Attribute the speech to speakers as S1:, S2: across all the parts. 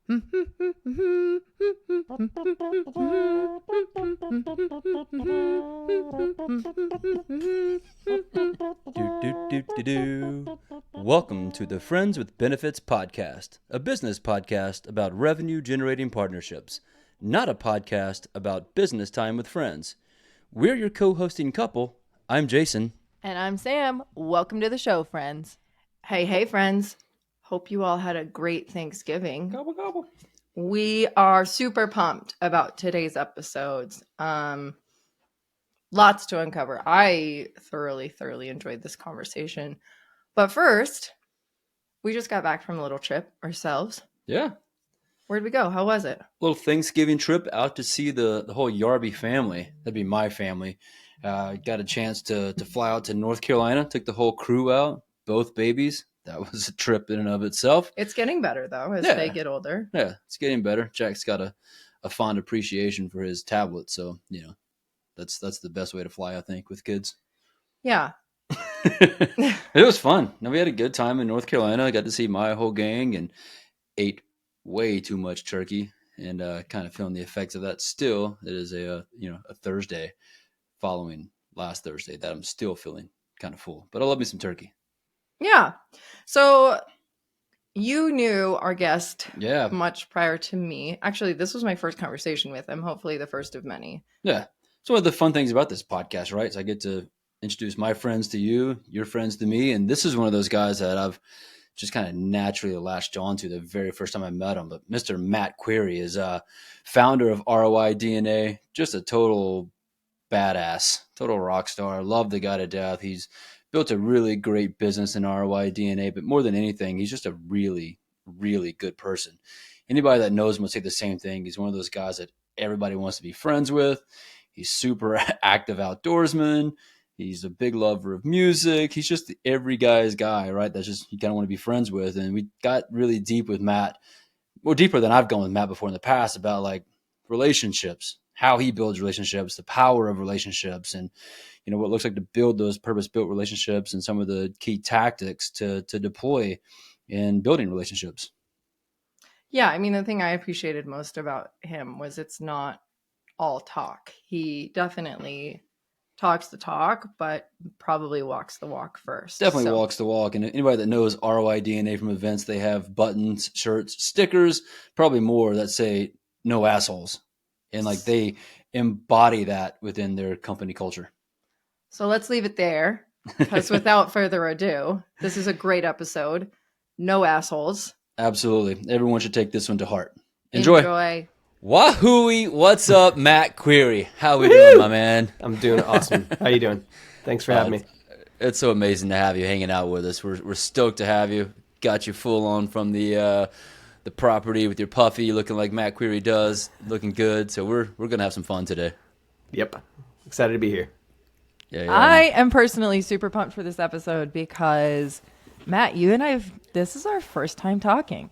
S1: Do, do, do, do, do. Welcome to the Friends with Benefits podcast, a business podcast about revenue-generating partnerships, not a podcast about business time with friends. We're your co-hosting couple. I'm Jason.
S2: And I'm Sam. Welcome to the show, friends. Hey, friends. Hope you all had a great Thanksgiving.
S1: Gobble, gobble.
S2: We are super pumped about today's episodes. Lots to uncover. I thoroughly enjoyed this conversation. But first, we just got back from a little trip ourselves.
S1: Yeah.
S2: Where'd we go? How was it?
S1: Little Thanksgiving trip out to see the whole Yarborough family. That'd be my family. Got a chance to fly out to North Carolina. Took the whole crew out, both babies. That was a trip in and of itself.
S2: It's getting better, though, as they get older.
S1: Yeah, it's getting better. Jack's got a fond appreciation for his tablet. So, you know, that's the best way to fly, I think, with kids.
S2: Yeah.
S1: It was fun. Now, we had a good time in North Carolina. I got to see my whole gang and ate way too much turkey and kind of feeling the effects of that still. It is a Thursday following last Thursday that I'm still feeling kind of full. But I love me some turkey.
S2: Yeah. So you knew our guest
S1: Yeah.
S2: much prior to me. Actually, this was my first conversation with him, hopefully the first of many.
S1: Yeah. It's one of the fun things about this podcast, right? So I get to introduce my friends to you, your friends to me. And this is one of those guys that I've just kind of naturally latched onto the very first time I met him. But Mr. Matt Quirie is founder of ROI DNA, just a total badass, total rock star. Love the guy to death. He's built a really great business in ROI DNA, but more than anything, he's just a really, really good person. Anybody that knows him will say the same thing. He's one of those guys that everybody wants to be friends with. He's super active outdoorsman. He's a big lover of music. He's just every guy's guy, right? That's just you kind of want to be friends with. And we got really deep with Matt, more deeper than I've gone with Matt before in the past, about like relationships, how he builds relationships, the power of relationships, and you know what it looks like to build those purpose-built relationships and some of the key tactics to deploy in building relationships.
S2: Yeah, I mean, the thing I appreciated most about him was it's not all talk. He definitely talks the talk, but probably walks the walk first.
S1: Definitely walks the walk. And anybody that knows ROI DNA from events, they have buttons, shirts, stickers, probably more that say no assholes. And like they embody that within their company culture.
S2: So let's leave it there, because without further ado, this is a great episode. No assholes.
S1: Absolutely. Everyone should take this one to heart. Enjoy. Wahooey, what's up, Matt Quirie? How we doing, my man?
S3: I'm doing awesome. How you doing? Thanks for having me.
S1: It's so amazing to have you hanging out with us. We're stoked to have you. Got you full on from the property with your puffy, looking like Matt Quirie does, looking good. So we're gonna have some fun today.
S3: Yep, excited to be here.
S1: Yeah.
S2: I am personally super pumped for this episode because Matt, you and this is our first time talking.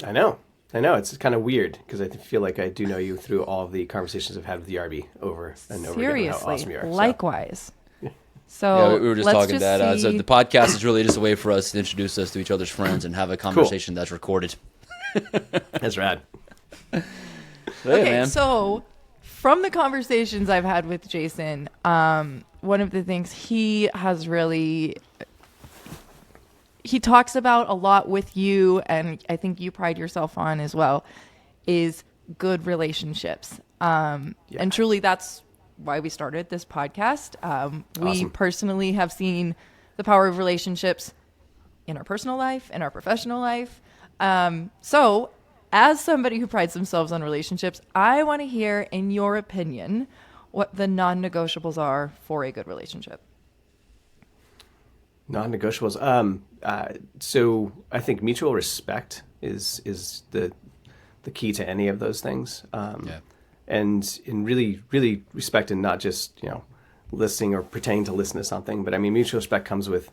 S3: I know. It's kind of weird because I feel like I do know you through all of the conversations I've had with Yarby over and over again. How awesome you are.
S2: Likewise.
S1: So yeah, we were just talking that. So the podcast is really just a way for us to introduce us to each other's friends and have a conversation that's recorded.
S3: That's rad.
S2: Okay, so from the conversations I've had with Jason, one of the things he talks about a lot with you, and I think you pride yourself on as well, is good relationships. And truly that's why we started this podcast. We personally have seen the power of relationships in our personal life, in our professional life. So as somebody who prides themselves on relationships, I want to hear, in your opinion, what the non-negotiables are for a good relationship.
S3: Non-negotiables. So I think mutual respect is the key to any of those things. And in really, really respect, and not just, listening or pretending to listen to something, but I mean, mutual respect comes with,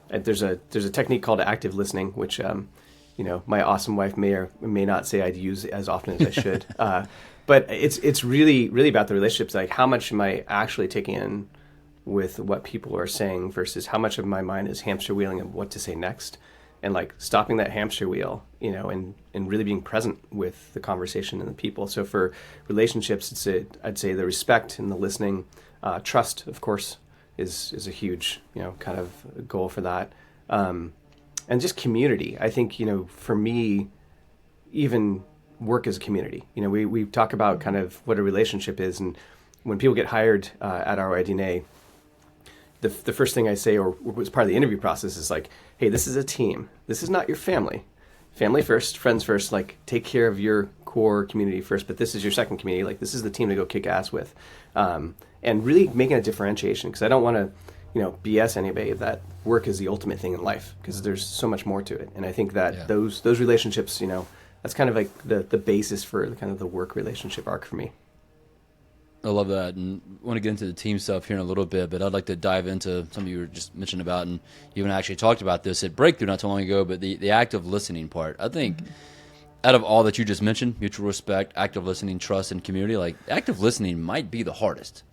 S3: there's a technique called active listening, which, my awesome wife may or may not say I'd use as often as I should. But it's really, really about the relationships. Like, how much am I actually taking in with what people are saying versus how much of my mind is hamster wheeling of what to say next. and like stopping that hamster wheel, and really being present with the conversation and the people. So for relationships, I'd say the respect and the listening, trust, of course, is a huge, kind of goal for that. And just community. I think, for me, even work as a community, we talk about kind of what a relationship is. And when people get hired at ROI DNA, the first thing I say, or was part of the interview process, is like, hey, this is a team. This is not your family. Family first, friends first, like take care of your core community first, but this is your second community. Like this is the team to go kick ass with. And really making a differentiation, because I don't want to, BS anybody that work is the ultimate thing in life, because there's so much more to it. And I think that those relationships, that's kind of like the basis for kind of the work relationship arc for me.
S1: I love that, and I want to get into the team stuff here in a little bit, but I'd like to dive into something you were just mentioning about, and you and I actually talked about this at Breakthrough not too long ago, but the active listening part. I think out of all that you just mentioned, mutual respect, active listening, trust, and community, like active listening might be the hardest,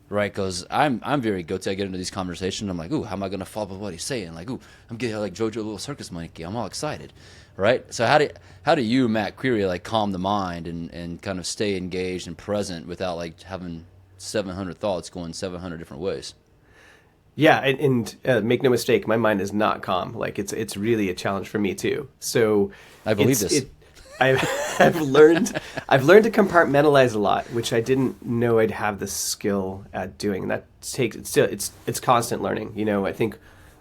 S1: right? Because I'm very guilty. I get into these conversations, I'm like, ooh, how am I going to follow what he's saying? Like, ooh, I'm getting like JoJo Little Circus Monkey. I'm all excited, right? So how do you, Matt Quirie, like calm the mind and kind of stay engaged and present without like having 700 thoughts going 700 different ways?
S3: Yeah, and make no mistake, my mind is not calm. Like it's really a challenge for me too. So
S1: I believe this.
S3: I've learned to compartmentalize a lot, which I didn't know I'd have the skill at doing. And that takes it's constant learning. I think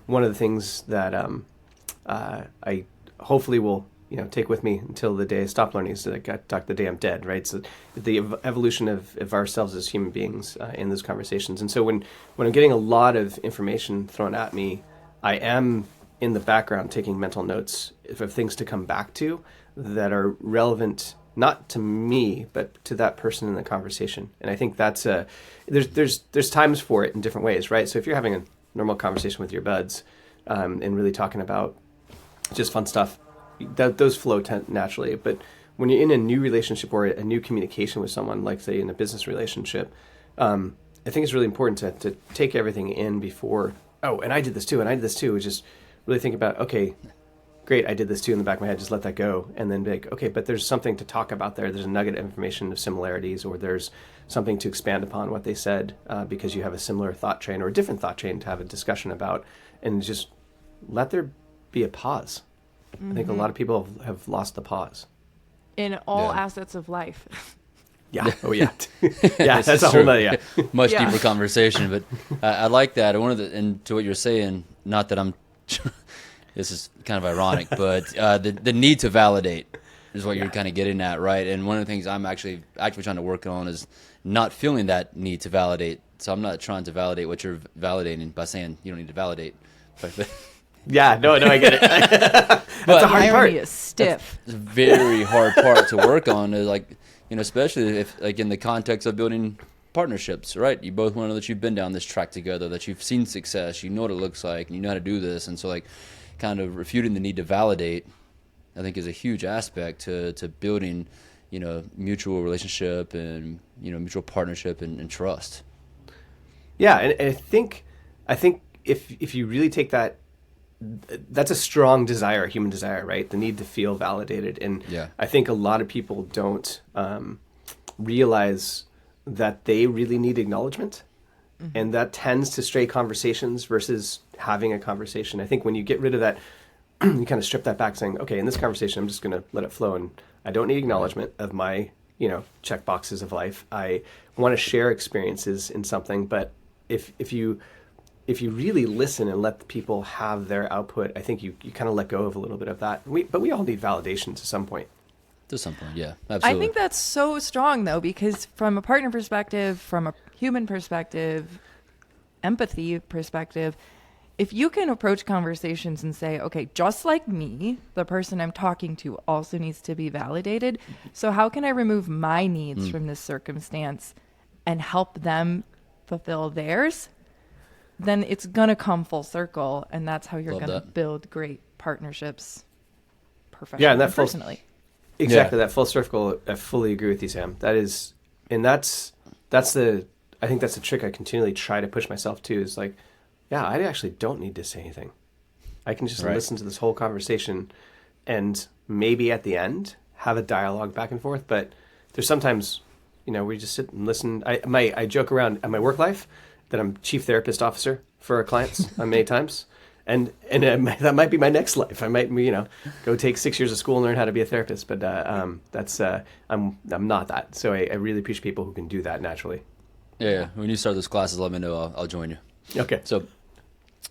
S3: one of the things that I hopefully will take with me until the day I stop learning is the day I'm dead, right? So the evolution of ourselves as human beings in those conversations. And so when I'm getting a lot of information thrown at me, I am in the background taking mental notes of things to come back to that are relevant not to me but to that person in the conversation. And I think that's there's times for it in different ways, right? So if you're having a normal conversation with your buds and really talking about just fun stuff, those flow naturally. But when you're in a new relationship or a new communication with someone, like say in a business relationship, I think it's really important to take everything in before, and I did this too, is just really think about, okay, great, I did this too in the back of my head, just let that go. And then be like, okay, but there's something to talk about there. There's a nugget of information of similarities, or there's something to expand upon what they said because you have a similar thought train or a different thought train to have a discussion about, and just let there be a pause. I think a lot of people have lost the pause.
S2: In all assets of life.
S3: Yeah. Oh, yeah. Yeah, that's a whole nother,
S1: much deeper conversation. But I like that. And to what you're saying, not that I'm, this is kind of ironic, but the need to validate is what you're kind of getting at, right? And one of the things I'm actually trying to work on is not feeling that need to validate. So I'm not trying to validate what you're validating by saying you don't need to validate. But
S3: yeah, no, I get it. That's a hard part.
S2: Is stiff.
S1: It's a very hard part to work on. Like, especially if, like, in the context of building partnerships, right? You both want to know that you've been down this track together, that you've seen success, you know what it looks like, and you know how to do this. And so, like, kind of refuting the need to validate, I think, is a huge aspect to building, mutual relationship and mutual partnership and trust.
S3: Yeah, and I think if you really take that. That's a strong desire, a human desire, right? The need to feel validated. And I think a lot of people don't realize that they really need acknowledgement. Mm-hmm. And that tends to stray conversations versus having a conversation. I think when you get rid of that, you kind of strip that back saying, okay, in this conversation, I'm just going to let it flow. And I don't need acknowledgement of my, check boxes of life. I want to share experiences in something. But if you really listen and let the people have their output, I think you kind of let go of a little bit of that. But we all need validation to some point.
S1: To some point, yeah, absolutely.
S2: I think that's so strong, though, because from a partner perspective, from a human perspective, empathy perspective, if you can approach conversations and say, okay, just like me, the person I'm talking to also needs to be validated. So how can I remove my needs from this circumstance and help them fulfill theirs? Then it's going to come full circle, and that's how you're going to build great partnersks professionally and personally.
S3: Exactly, that full circle, I fully agree with you, Sam. That is, and I think that's the trick I continually try to push myself to, is like, yeah, I actually don't need to say anything. I can just listen to this whole conversation and maybe at the end have a dialogue back and forth. But there's sometimes, we just sit and listen. I joke around at my work life that I'm chief therapist officer for our clients many times. And that might be my next life. I might, go take 6 years of school and learn how to be a therapist. But that's I'm not that. So I really appreciate people who can do that naturally.
S1: Yeah. When you start those classes, let me know. I'll join you.
S3: Okay.
S1: So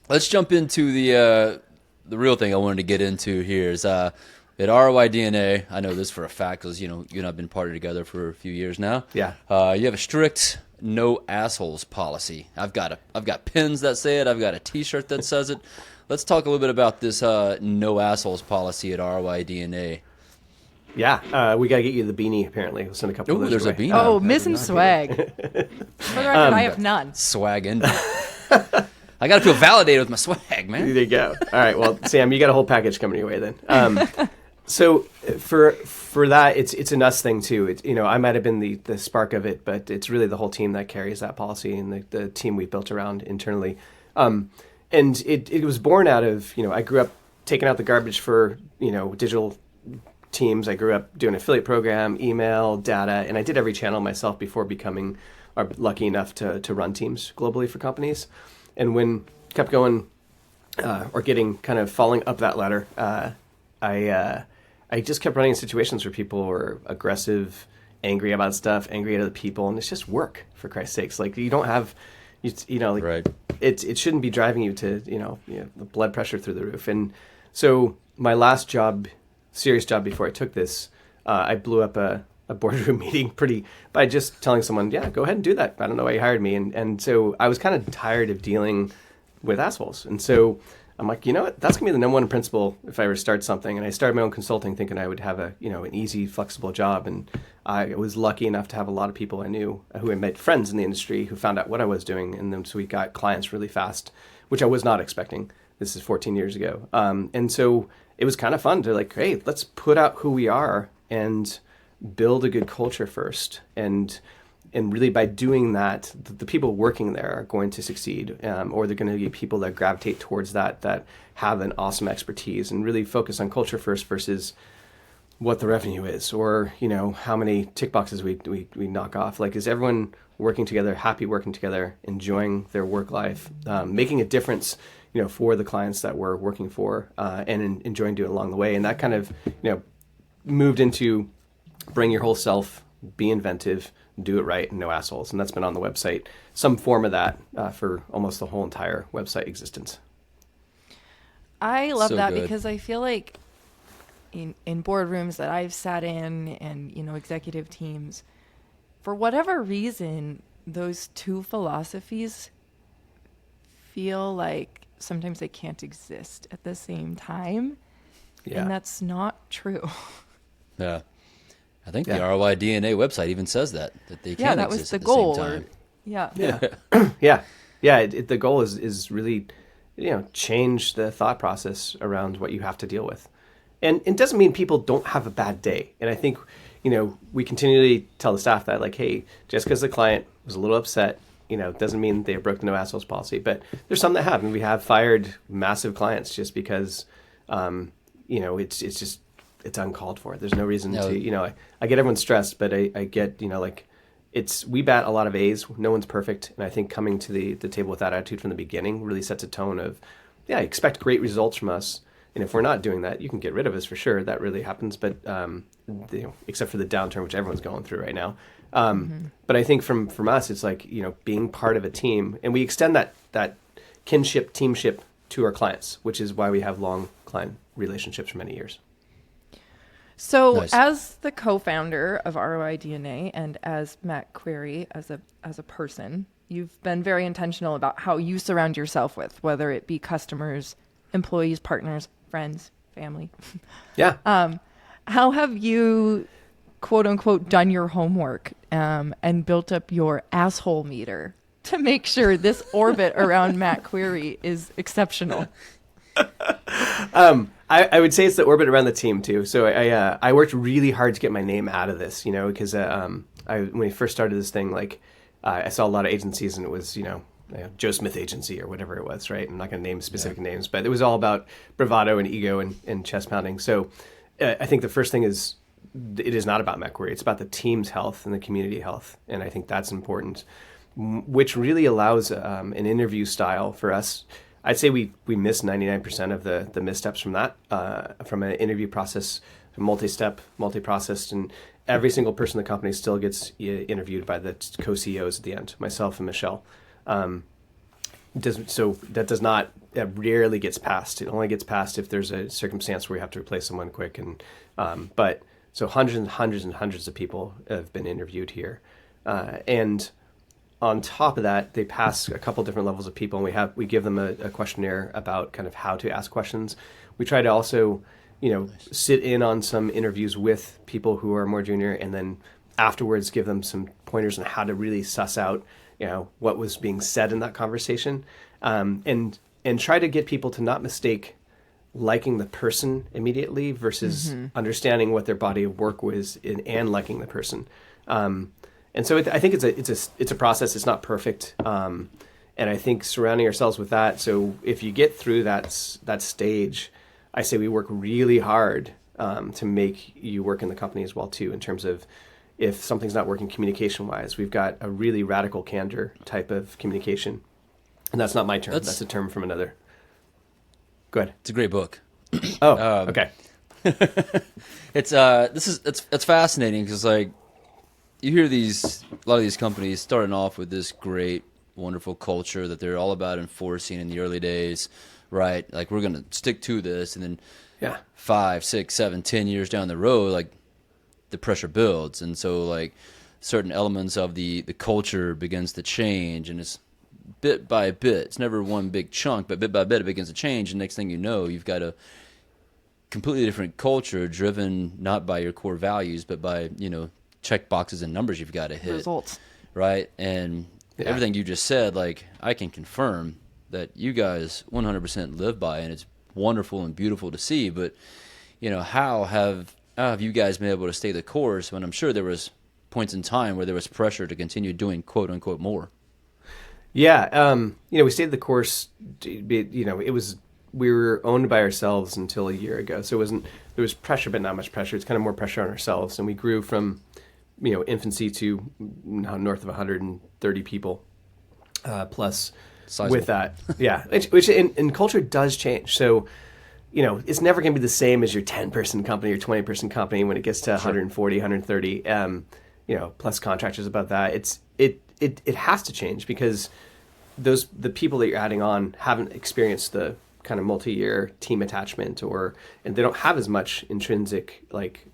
S1: let's jump into the real thing I wanted to get into here is at ROI DNA. I know this for a fact because you and I've been partnered together for a few years now.
S3: Yeah.
S1: You have a strict no assholes policy. I've got pins that say it. I've got a T-shirt that says it. Let's talk a little bit about this no assholes policy at ROI DNA.
S3: Yeah, we gotta get you the beanie. Apparently, we'll send a couple.
S1: Ooh,
S3: of those
S1: there's
S3: away.
S1: a beanie.
S2: Oh, missing swag. For the record, I have none.
S1: Swag in. I got to feel validated with my swag, man.
S3: There you go. All right, well, Sam, you got a whole package coming your way then. So for that, it's an us thing too. I might have been the spark of it, but it's really the whole team that carries that policy and the team we built around internally. And it was born out of, I grew up taking out the garbage for, digital teams. I grew up doing an affiliate program, email, data, and I did every channel myself before becoming lucky enough to run teams globally for companies. And when kept going or getting kind of falling up that ladder, I just kept running in situations where people were aggressive, angry about stuff, angry at other people, and it's just work, for Christ's sakes. Like you don't have,
S1: Right.
S3: It shouldn't be driving you to the blood pressure through the roof. And so my last job, serious job before I took this, I blew up a boardroom meeting by just telling someone, yeah, go ahead and do that. I don't know why you hired me. And so I was kind of tired of dealing with assholes. And so I'm like, you know what? That's gonna be the number one principle if I ever start something. And I started my own consulting thinking I would have an easy, flexible job. And I was lucky enough to have a lot of people I knew who I met friends in the industry who found out what I was doing. And then so we got clients really fast, which I was not expecting. This is 14 years ago. And so it was kind of fun to like, hey, let's put out who we are and build a good culture first. And really by doing that, the people working there are going to succeed, or they're going to be people that gravitate towards that have an awesome expertise and really focus on culture first versus what the revenue is, or, how many tick boxes we knock off. Like, is everyone working together, happy working together, enjoying their work life, making a difference, for the clients that we're working for, and enjoying doing it along the way. And that kind of, moved into bring your whole self, be inventive, do it right, and no assholes. And that's been on the website, some form of that for almost the whole entire website existence.
S2: I love that
S1: good.
S2: because I feel like in boardrooms that I've sat in and, executive teams, for whatever reason, those two philosophies feel like sometimes they can't exist at the same time.
S3: Yeah.
S2: And that's not true.
S1: Yeah. I think the ROI DNA website even says that they can't
S2: that was
S1: exist
S2: the
S1: at the
S2: goal.
S1: same time.
S3: Yeah. The goal is really, change the thought process around what you have to deal with. And it doesn't mean people don't have a bad day. And I think, we continually tell the staff that, like, hey, just because the client was a little upset, doesn't mean they broke the no assholes policy. But there's some that have, and we have fired massive clients just because, it's uncalled for. There's no reason to, I get everyone stressed, but I get, we bat a lot of A's. No one's perfect. And I think coming to the table with that attitude from the beginning really sets a tone of, expect great results from us. And if we're not doing that, you can get rid of us for sure. That really happens. But, except for the downturn, which everyone's going through right now. But I think from us, it's like, being part of a team, and we extend that kinship, teamship to our clients, which is why we have long client relationships for many years.
S2: So
S1: Nice.
S2: as the co-founder of ROI DNA and as Matt Quirie, as a person, you've been very intentional about how you surround yourself with, whether it be customers, employees, partners, friends, family.
S3: Yeah.
S2: How have you, quote unquote, done your homework and built up your asshole meter to make sure this orbit around Matt Quirie is exceptional?
S3: I would say it's the orbit around the team too. So I worked really hard to get my name out of this, because when we first started this thing, like I saw a lot of agencies and it was, Joe Smith Agency or whatever it was, right? I'm not going to name specific names, but it was all about bravado and ego and chest pounding. So I think the first thing is, it is not about McQuarrie. It's about the team's health and the community health. And I think that's important, which really allows an interview style for us. I'd say we miss 99% of the missteps from that, from an interview process, multi-step, multi-processed, and every single person in the company still gets interviewed by the co-CEOs at the end, myself and Michelle. That rarely gets passed. It only gets passed if there's a circumstance where we have to replace someone quick. And so hundreds and hundreds and hundreds of people have been interviewed here, and on top of that, they pass a couple different levels of people, and we give them a questionnaire about kind of how to ask questions. We try to also, sit in on some interviews with people who are more junior, and then afterwards give them some pointers on how to really suss out, what was being said in that conversation, and try to get people to not mistake liking the person immediately versus understanding what their body of work was and liking the person. And so I think it's a process. It's not perfect, and I think surrounding ourselves with that. So if you get through that stage, I say we work really hard to make you work in the company as well too. In terms of if something's not working communication wise, we've got a really radical candor type of communication, and that's not my term. That's a term from another. Go ahead.
S1: It's a great book.
S3: Oh, okay.
S1: It's fascinating because you hear a lot of these companies starting off with this great, wonderful culture that they're all about enforcing in the early days, right? Like, we're going to stick to this, and then 5, 6, 7, 10 years down the road, the pressure builds, and so certain elements of the culture begins to change, and it's bit by bit. It's never one big chunk, but bit by bit it begins to change, and next thing you know, you've got a completely different culture driven not by your core values, but by check boxes and numbers you've got to hit.
S2: Results.
S1: Right? And everything you just said, I can confirm that you guys 100% live by, and it's wonderful and beautiful to see. But, how have you guys been able to stay the course when I'm sure there was points in time where there was pressure to continue doing quote unquote more?
S3: Yeah. We stayed the course. We were owned by ourselves until a year ago. So there was pressure, but not much pressure. It's kind of more pressure on ourselves. And we grew from, infancy to north of 130 people, plus
S1: Sizable.
S3: With that. Yeah. Which in culture does change. So, it's never going to be the same as your 10-person company or 20-person company when it gets to 140, 130, plus contractors above that. It has to change because the people that you're adding on haven't experienced the kind of multi-year team attachment, and they don't have as much intrinsic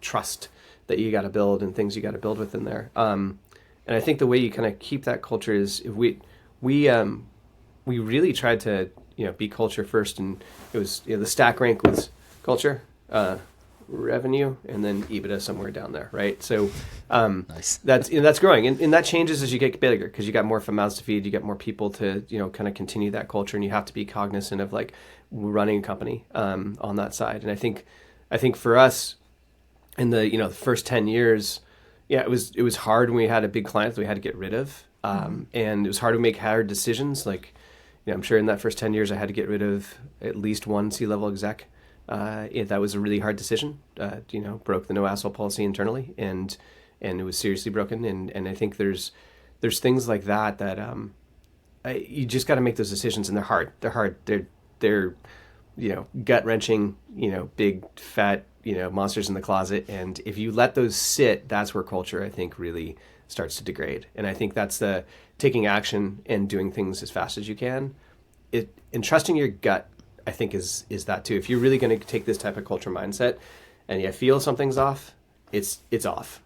S3: trust that you got to build and things you got to build within there. And I think the way you kind of keep that culture is if we really tried to be culture first, and it was the stack rank was culture, revenue, and then EBITDA somewhere down there, right? So
S1: nice.
S3: that's growing, and that changes as you get bigger because you got more mouths to feed, you get more people to kind of continue that culture, and you have to be cognizant of running a company on that side. And I think for us in the first 10 years, it was hard when we had a big client that we had to get rid of, and it was hard to make hard decisions. I'm sure in that first 10 years I had to get rid of at least one C-level exec. That was a really hard decision. Broke the no asshole policy internally, and it was seriously broken. And I think there's things like that you just got to make those decisions, and they're hard. They're gut wrenching. Big fat monsters in the closet. And if you let those sit, that's where culture I think really starts to degrade. And I think that's the taking action and doing things as fast as you can. And trusting your gut, I think is that too. If you're really going to take this type of culture mindset and you feel something's off, it's off.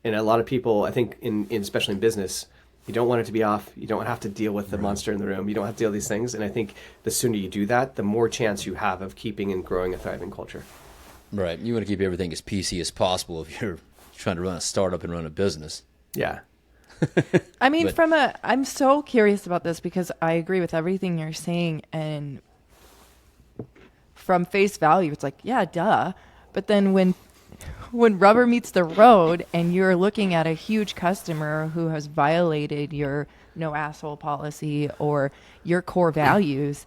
S3: And a lot of people, I think especially in business, you don't want it to be off. You don't have to deal with the monster in the room. You don't have to deal with these things. And I think the sooner you do that, the more chance you have of keeping and growing a thriving culture.
S1: Right. You want to keep everything as PC as possible if you're trying to run a startup and run a business.
S3: Yeah.
S2: I mean, I'm so curious about this because I agree with everything you're saying, and from face value, it's yeah, duh. But then when when rubber meets the road and you're looking at a huge customer who has violated your no asshole policy or your core values,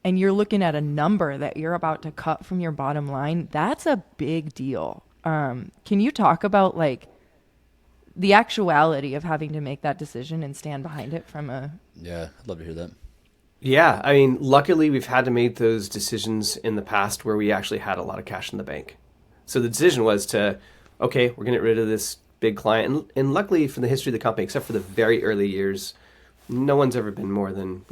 S2: and you're looking at a number that you're about to cut from your bottom line, that's a big deal. Can you talk about like the actuality of having to make that decision and stand behind it from a...
S1: Yeah, I'd love to hear that.
S3: Yeah, I mean, luckily we've had to make those decisions in the past where we actually had a lot of cash in the bank. So the decision was to, okay, we're going to get rid of this big client. And luckily for the history of the company, except for the very early years, no one's ever been more than,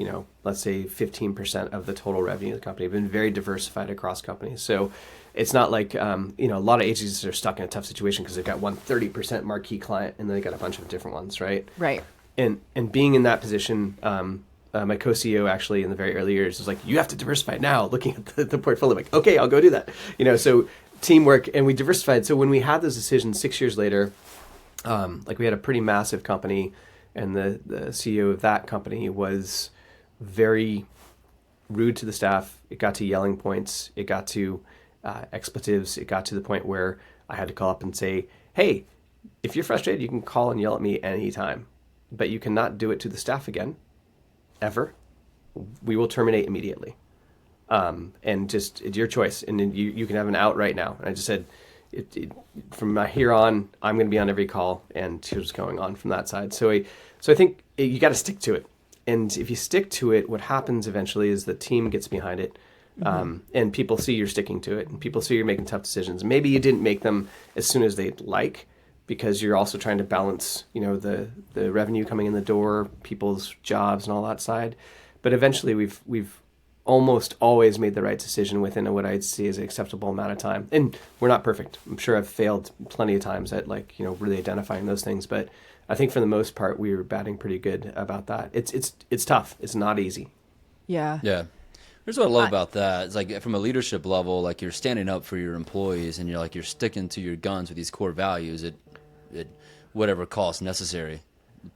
S3: let's say 15% of the total revenue of the company. We've been very diversified across companies. So it's not like, a lot of agencies are stuck in a tough situation because they've got one 30% marquee client and then they got a bunch of different ones, right?
S2: Right.
S3: And being in that position, my co-CEO actually in the very early years was like, you have to diversify now, looking at the portfolio. Like, okay, I'll go do that. So teamwork, and we diversified. So when we had those decisions 6 years later, we had a pretty massive company, and the CEO of that company was very rude to the staff. It got to yelling points. It got to expletives. It got to the point where I had to call up and say, hey, if you're frustrated, you can call and yell at me anytime, but you cannot do it to the staff again. Ever. We will terminate immediately. And just, it's your choice. And then you can have an out right now. And I just said, from here on, I'm going to be on every call, and here's going on from that side. So I think you got to stick to it. And if you stick to it, what happens eventually is the team gets behind it. And people see you're sticking to it, and people see you're making tough decisions. Maybe you didn't make them as soon as they'd like, because you're also trying to balance, the revenue coming in the door, people's jobs and all that side. But eventually we've almost always made the right decision within what I'd see as an acceptable amount of time. And we're not perfect. I'm sure I've failed plenty of times at really identifying those things. But I think for the most part, we were batting pretty good about that. It's tough. It's not easy.
S2: Yeah.
S1: Yeah. Here's what I love about that. It's like from a leadership level, like you're standing up for your employees, and you're sticking to your guns with these core values at whatever cost necessary,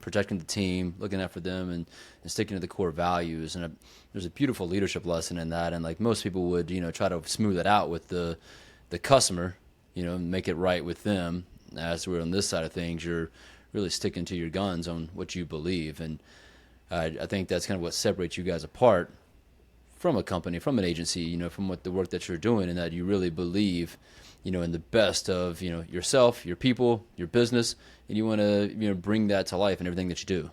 S1: protecting the team, looking out for them, and sticking to the core values. And there's a beautiful leadership lesson in that. And like most people would, try to smooth it out with the customer, make it right with them. As we're on this side of things, you're really sticking to your guns on what you believe. And I think that's kind of what separates you guys apart from a company, from an agency, from what the work that you're doing, and that you really believe, in the best of, yourself, your people, your business, and you want to, bring that to life in everything that you do.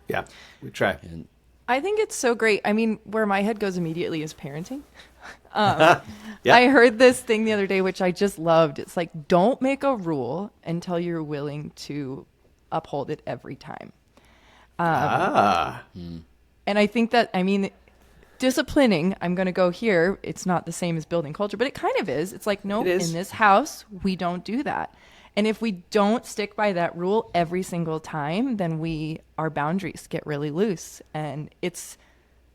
S3: Yeah, we try.
S1: And
S2: I think it's so great. I mean, where my head goes immediately is parenting.
S3: Yeah.
S2: I heard this thing the other day, which I just loved. It's like, don't make a rule until you're willing to uphold it every time. And I think that, disciplining, I'm going to go here, it's not the same as building culture, but it kind of is. It's like, nope, in this house, we don't do that. And if we don't stick by that rule every single time, then our boundaries get really loose. And it's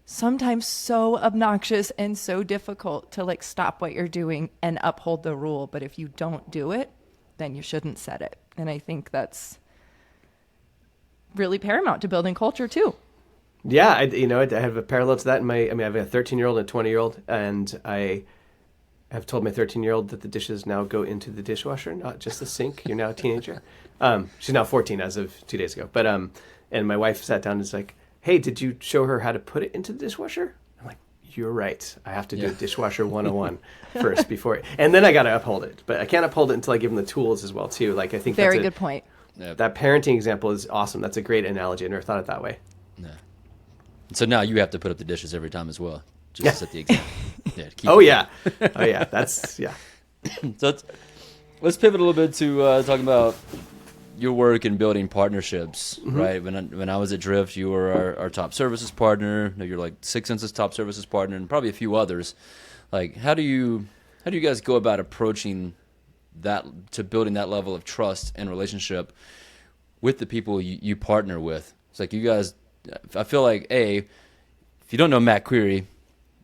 S2: sometimes so obnoxious and so difficult to stop what you're doing and uphold the rule. But if you don't do it, then you shouldn't set it. And I think that's really paramount to building culture too.
S3: Yeah, I have a parallel to that. I have a 13-year-old and a 20-year-old, and I have told my 13-year-old that the dishes now go into the dishwasher, not just the sink. You're now a teenager. She's now 14 as of 2 days ago. But and my wife sat down and was like, "Hey, did you show her how to put it into the dishwasher?" I'm like, "You're right. I have to do dishwasher 101 first before, and then I got to uphold it. But I can't uphold it until I give them the tools as well too. I think
S2: very good point.
S3: That parenting example is awesome. That's a great analogy. I never thought it that way.
S1: Yeah. So now you have to put up the dishes every time as well, just to set the example.
S3: Oh yeah. That's yeah.
S1: So let's pivot a little bit to talking about your work in building partnerships, right? When I was at Drift, you were our top services partner. You're like 6 Sense's top services partner, and probably a few others. Like, how do you guys go about approaching that, to building that level of trust and relationship with the people you partner with? It's like you guys. I feel like, if you don't know Matt Quirie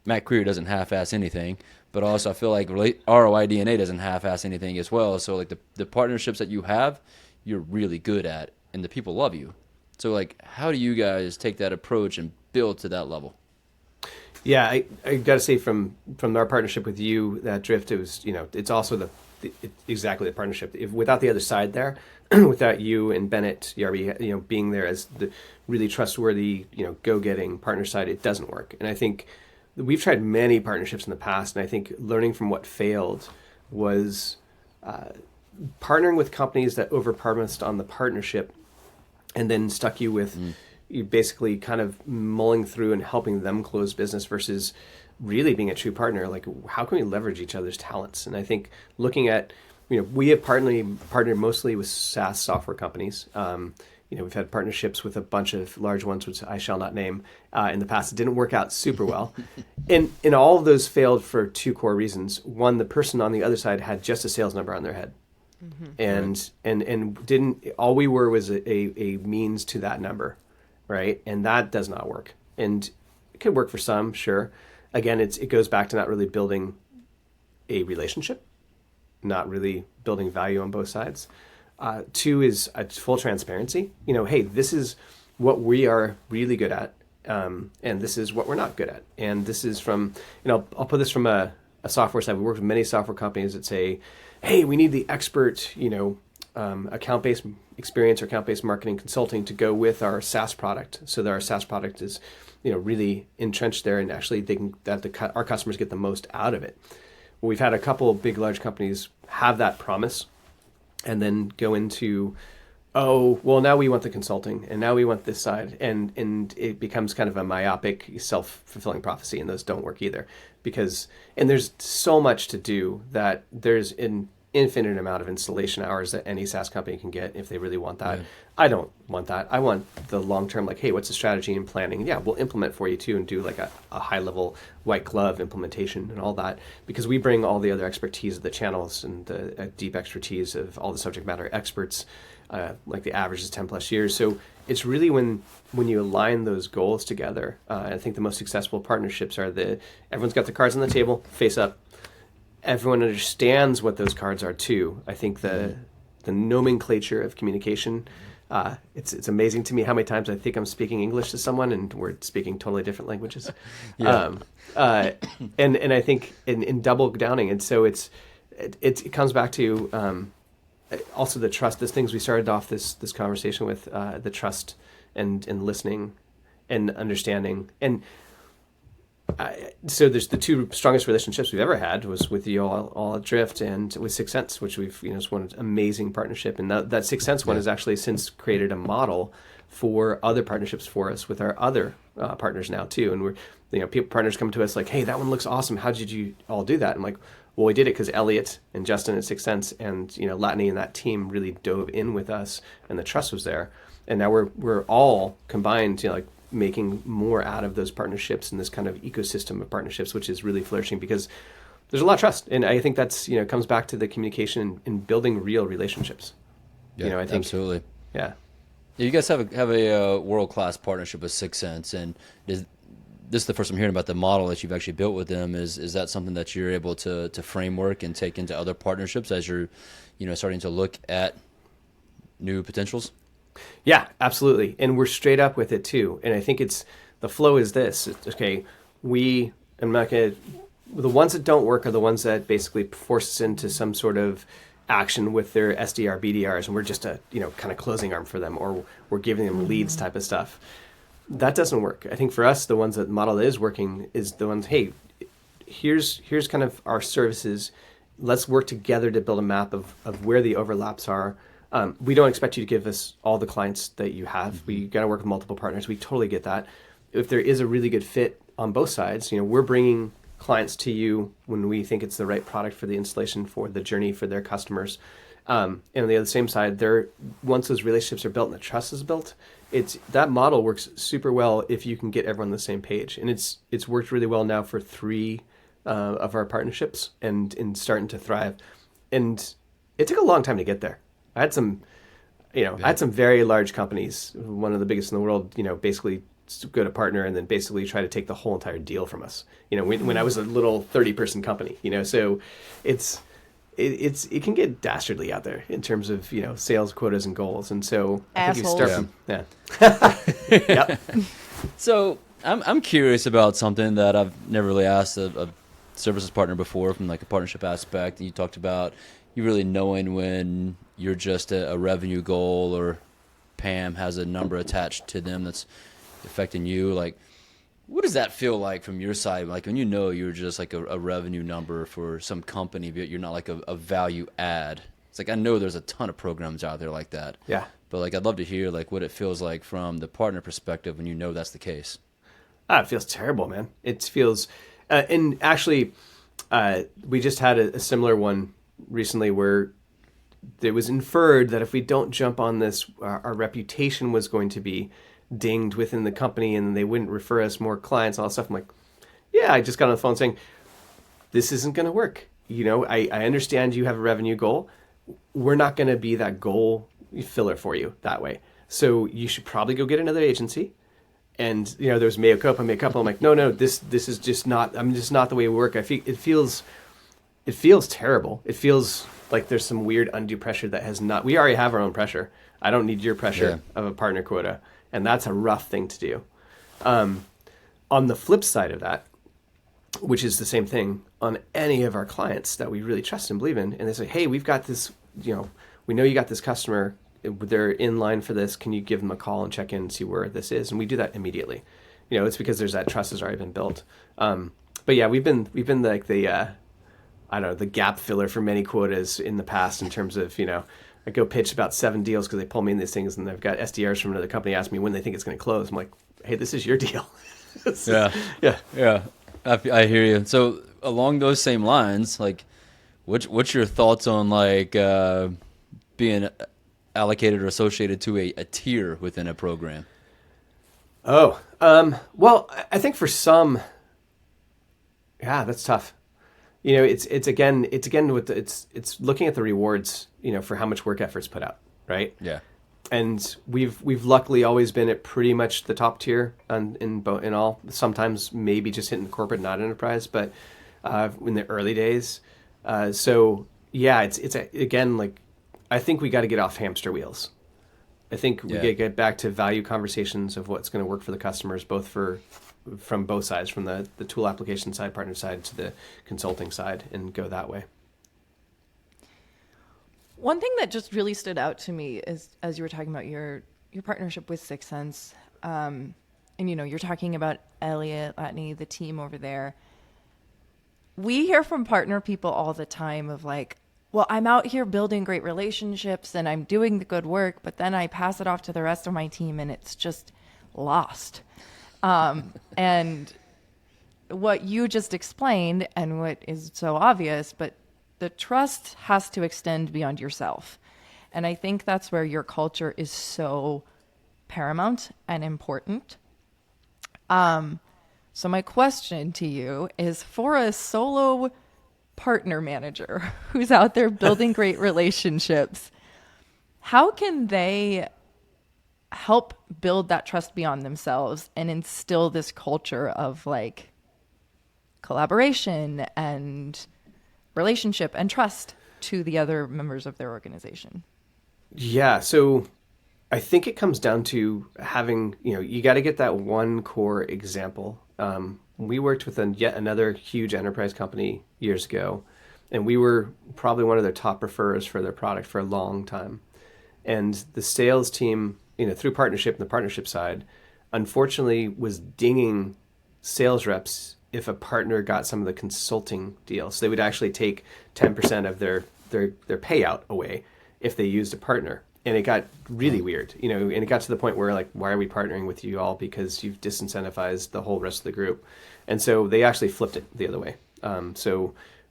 S1: doesn't half-ass anything, but also I feel like ROI DNA doesn't half-ass anything as well. So like the partnerships that you have, you're really good at, and the people love you. So like, how do you guys take that approach and build to that level? Yeah,
S3: I got to say from our partnership with you, that Drift, it was, it's also the exactly the partnership. If without the other side there, without you and Bennett Yarby, being there as the really trustworthy, go-getting partner side, it doesn't work. And I think we've tried many partnerships in the past, and I think learning from what failed was partnering with companies that over-promised on the partnership and then stuck you with you basically kind of mulling through and helping them close business versus really being a true partner. Like, how can we leverage each other's talents? And I think looking at, we have partnered mostly with SaaS software companies. We've had partnerships with a bunch of large ones, which I shall not name, in the past. It didn't work out super well. And all of those failed for two core reasons. One, the person on the other side had just a sales number on their head. And didn't, all we were was a means to that number, right? And that does not work. And it could work for some, sure. Again, it goes back to not really building a relationship, not really building value on both sides. Two is full transparency. Hey, this is what we are really good at, and this is what we're not good at. And this is from, I'll put this from a software side. We work with many software companies that say, hey, we need the expert, account-based experience or account-based marketing consulting to go with our SaaS product, so that our SaaS product is, really entrenched there, and actually our customers get the most out of it. Well, we've had a couple of big, large companies have that promise, and then go into, oh, well, now we want the consulting, and now we want this side, and it becomes kind of a myopic, self-fulfilling prophecy, and those don't work either, and there's so much to do that there's an infinite amount of installation hours that any SaaS company can get if they really want that. Yeah. I don't want that. I want the long-term, like, hey, what's the strategy and planning? Yeah, we'll implement for you too and do like a high-level white glove implementation and all that, because we bring all the other expertise of the channels and the deep expertise of all the subject matter experts, like the average is 10 plus years. So it's really when you align those goals together, I think the most successful partnerships are everyone's got the cards on the table, face up. Everyone understands what those cards are too. I think the nomenclature of communication, it's amazing to me how many times I think I'm speaking English to someone and we're speaking totally different languages. Yeah. And I think in double downing, and so it comes back to also the trust. Those things we started off this conversation with, the trust and listening and understanding. And so there's the two strongest relationships we've ever had was with you all at Drift and with Sixth Sense, which we've it's one amazing partnership, and that Sixth Sense one has actually since created a model for other partnerships for us with our other partners now too. And we're partners come to us like, hey, that one looks awesome. How did you all do that? I'm like, well, we did it because Elliot and Justin at Sixth Sense and Latney and that team really dove in with us, and the trust was there. And now we're all combined, making more out of those partnerships and this kind of ecosystem of partnerships, which is really flourishing because there's a lot of trust. And I think that's, comes back to the communication and building real relationships.
S1: Yeah, I think absolutely.
S3: Yeah.
S1: You guys have a world-class partnership with Sixth Sense, and this is the first I'm hearing about the model that you've actually built with them. Is that something that you're able to framework and take into other partnerships as you're, starting to look at new potentials?
S3: Yeah, absolutely. And we're straight up with it too. And I think the flow is this. Okay, the ones that don't work are the ones that basically force us into some sort of action with their SDR, BDRs, and we're just a, kind of closing arm for them, or we're giving them leads type of stuff. That doesn't work. I think for us, the ones that model that is working is the ones, hey, here's kind of our services. Let's work together to build a map of where the overlaps are. We don't expect you to give us all the clients that you have. We got to work with multiple partners. We totally get that. If there is a really good fit on both sides, we're bringing clients to you when we think it's the right product for the installation, for the journey, for their customers. And on the other same side, once those relationships are built and the trust is built, that model works super well if you can get everyone on the same page. And it's worked really well now for 3 of our partnerships and starting to thrive. And it took a long time to get there. I had some very large companies, one of the biggest in the world, basically go to partner and then basically try to take the whole entire deal from us. When I was a little 30-person company, so it can get dastardly out there in terms of, sales quotas and goals. And so I think you start from,
S1: Yep. So I'm curious about something that I've never really asked a services partner before from like a partnership aspect. And you talked about, you really knowing when you're just a revenue goal or Pam has a number attached to them that's affecting you. Like, what does that feel like from your side? Like when you know you're just like a revenue number for some company, but you're not like a value add. It's like, I know there's a ton of programs out there like that.
S3: Yeah.
S1: But like, I'd love to hear like what it feels like from the partner perspective when you know that's the case.
S3: It feels terrible, man. It feels, and actually, we just had a similar one recently where it was inferred that if we don't jump on this, our reputation was going to be dinged within the company and they wouldn't refer us more clients, all that stuff. I'm like, yeah, I just got on the phone saying, this isn't going to work. You know, I understand you have a revenue goal. We're not going to be that goal filler for you that way. So you should probably go get another agency. And, you know, there's mea culpa. I'm like, no, this is just not, I'm just not the way we work. It feels terrible. It feels like there's some weird undue pressure that has not, we already have our own pressure. I don't need your pressure of a partner quota. And that's a rough thing to do. On the flip side of that, which is the same thing on any of our clients that we really trust and believe in, and they say, hey, we've got this, you know, we know you got this customer, they're in line for this, can you give them a call and check in and see where this is? And we do that immediately. You know, it's because there's that trust has already been built. But yeah, we've been like the, I don't know, the gap filler for many quotas in the past in terms of, you know, I go pitch about 7 deals because they pull me in these things, and they've got SDRs from another company ask me when they think it's going to close. I'm like, hey, this is your deal.
S1: Yeah. I hear you. So along those same lines, like, what's your thoughts on like being allocated or associated to a tier within a program?
S3: Well, I think for some, yeah, that's tough. You know, it's again with it's looking at the rewards, you know, for how much work effort's put out, right?
S1: Yeah.
S3: And we've luckily always been at pretty much the top tier in all. Sometimes maybe just hitting the corporate, not enterprise, but in the early days. So yeah, it's again, like, I think we got to get off hamster wheels. I think we got to get back to value conversations of what's going to work for the customers, from both sides, from the tool application side, partner side, to the consulting side, and go that way.
S2: One thing that just really stood out to me is, as you were talking about your partnership with Sixth Sense, and, you know, you're talking about Elliot, Latney, the team over there. We hear from partner people all the time of like, well, I'm out here building great relationships and I'm doing the good work, but then I pass it off to the rest of my team and it's just lost. And what you just explained, and what is so obvious, but the trust has to extend beyond yourself. And I think that's where your culture is so paramount and important. So my question to you is, for a solo partner manager who's out there building great relationships, how can they help build that trust beyond themselves and instill this culture of like collaboration and relationship and trust to the other members of their organization? Yeah,
S3: so I think it comes down to having, you know, you got to get that one core example. We worked with yet another huge enterprise company years ago, and we were probably one of their top referrers for their product for a long time. And the sales team, you know, through partnership and the partnership side, unfortunately was dinging sales reps if a partner got some of the consulting deals. So they would actually take 10% of their payout away if they used a partner. And it got really weird, you know, and it got to the point where, like, why are we partnering with you all? Because you've disincentivized the whole rest of the group. And so they actually flipped it the other way.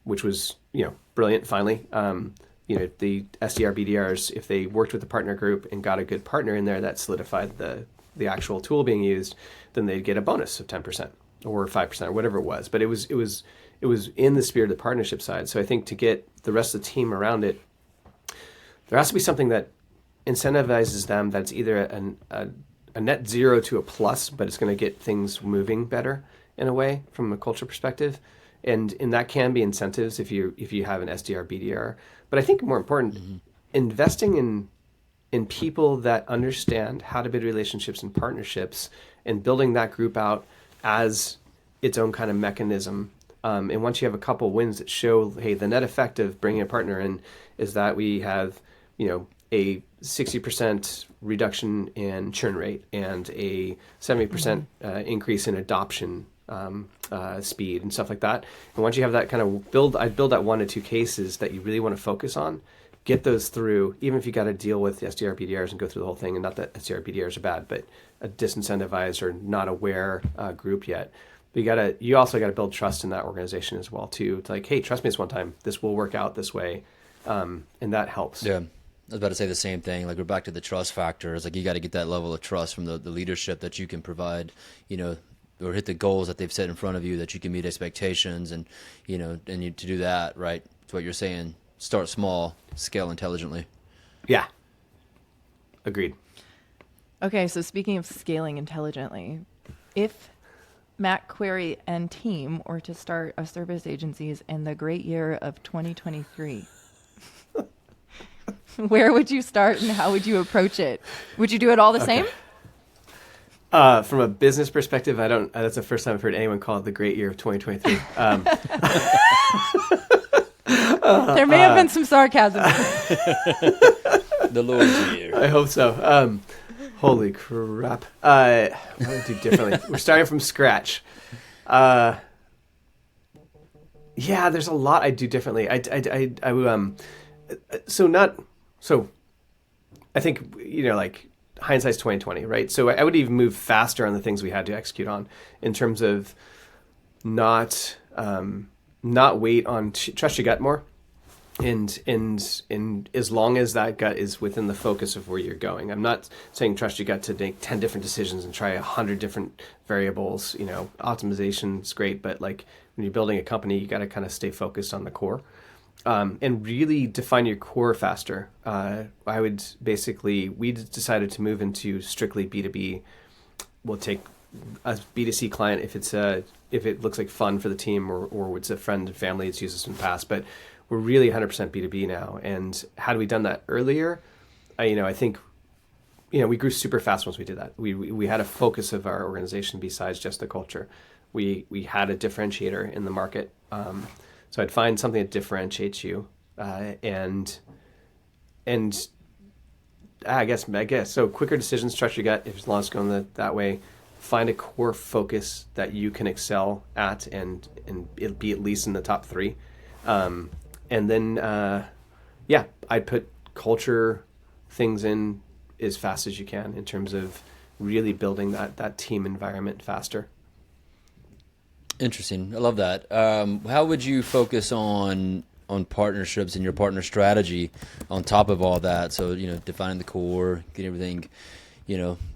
S3: Which was, you know, brilliant finally. You know, the SDR, BDRs, if they worked with the partner group and got a good partner in there that solidified the actual tool being used, then they'd get a bonus of 10% or 5% or whatever it was. But it was in the spirit of the partnership side. So I think to get the rest of the team around it, there has to be something that incentivizes them that's either a net zero to a plus, but it's going to get things moving better in a way from a culture perspective. And that can be incentives if you have an SDR, BDR. But I think more important, investing in people that understand how to build relationships and partnerships, and building that group out as its own kind of mechanism And once you have a couple wins that show, hey, the net effect of bringing a partner in is that we have, a 60% reduction in churn rate and a 70% increase in adoption speed and stuff like that. And once you have that kind of I'd build out 1 to 2 cases that you really want to focus on, get those through, even if you got to deal with SDR BDRs and go through the whole thing. And not that SDR BDRs are bad, but a disincentivized or not aware group yet. But you also got to build trust in that organization as well too. It's like, hey, trust me this one time. This will work out this way, and that helps.
S1: Yeah, I was about to say the same thing. Like, we're back to the trust factor. It's like you got to get that level of trust from the leadership that you can provide, or hit the goals that they've set in front of you, that you can meet expectations, and to do that, right? It's what you're saying. Start small, scale intelligently.
S3: Yeah, agreed.
S2: Okay, so speaking of scaling intelligently, if Matt, Quirie, and team were to start a service agencies in the great year of 2023, where would you start and how would you approach it? Would you do it all the same?
S3: From a business perspective, that's the first time I've heard anyone call it the great year of 2023.
S2: There may have been some sarcasm.
S1: The Lord's year.
S3: I hope so. Holy crap. What would I do differently? We're starting from scratch. Yeah, there's a lot I'd do differently. I think, like, hindsight's 2020, right? So I would even move faster on the things we had to execute on in terms of not wait on trust your gut more. And as long as that gut is within the focus of where you're going, I'm not saying trust your gut to make 10 different decisions and try 100 different variables. Optimization's great, but like when you're building a company, you got to kind of stay focused on the core, and really define your core faster. We decided to move into strictly B2B. We'll take a B2C client if it looks like fun for the team, or it's a friend and family that's used this in the past, but we're really 100% B2B now. And had we done that earlier, I think, we grew super fast once we did that. We had a focus of our organization besides just the culture. We had a differentiator in the market. So I'd find something that differentiates you, and I guess so. Quicker decisions, trust your gut. If as long as it's going that way, find a core focus that you can excel at, and it'll be at least in the top 3. And then, I'd put culture things in as fast as you can in terms of really building that team environment faster.
S1: Interesting. I love that. How would you focus on partnerships and your partner strategy on top of all that? So, defining the core, getting everything,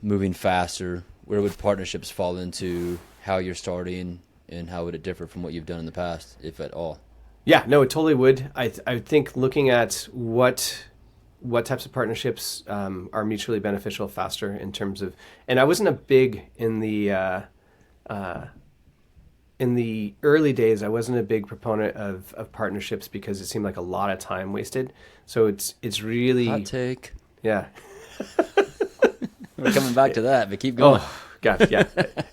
S1: moving faster. Where would partnerships fall into how you're starting, and how would it differ from what you've done in the past, if at all?
S3: Yeah, no, it totally would. I think looking at what types of partnerships are mutually beneficial faster in terms of, and I wasn't a big in the early days, I wasn't a big proponent of partnerships because it seemed like a lot of time wasted. So it's really
S1: hot take.
S3: Yeah.
S1: We're coming back to that, but keep going.
S3: Oh, gosh, yeah.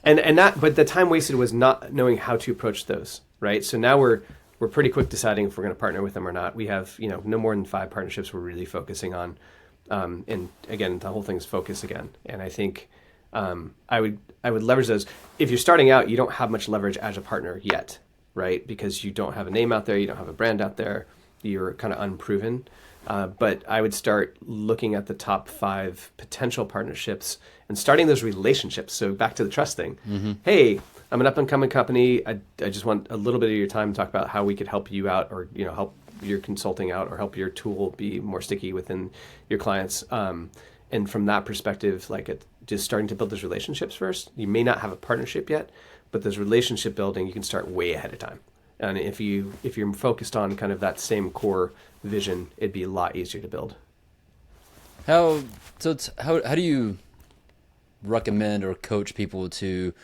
S3: and that, but the time wasted was not knowing how to approach those, right? So now we're pretty quick deciding if we're going to partner with them or not. We have, no more than 5 partnerships we're really focusing on. And again, the whole thing's focus again. And I think I would leverage those. If you're starting out, you don't have much leverage as a partner yet, right? Because you don't have a name out there, you don't have a brand out there, you're kind of unproven. But I would start looking at the top 5 potential partnerships and starting those relationships. So back to the trust thing. Mm-hmm. Hey, I'm an up-and-coming company. I just want a little bit of your time to talk about how we could help you out, or help your consulting out, or help your tool be more sticky within your clients. And from that perspective, just starting to build those relationships first. You may not have a partnership yet, but this relationship building, you can start way ahead of time. And if you're focused on kind of that same core vision, it'd be a lot easier to build.
S1: How do you recommend or coach people to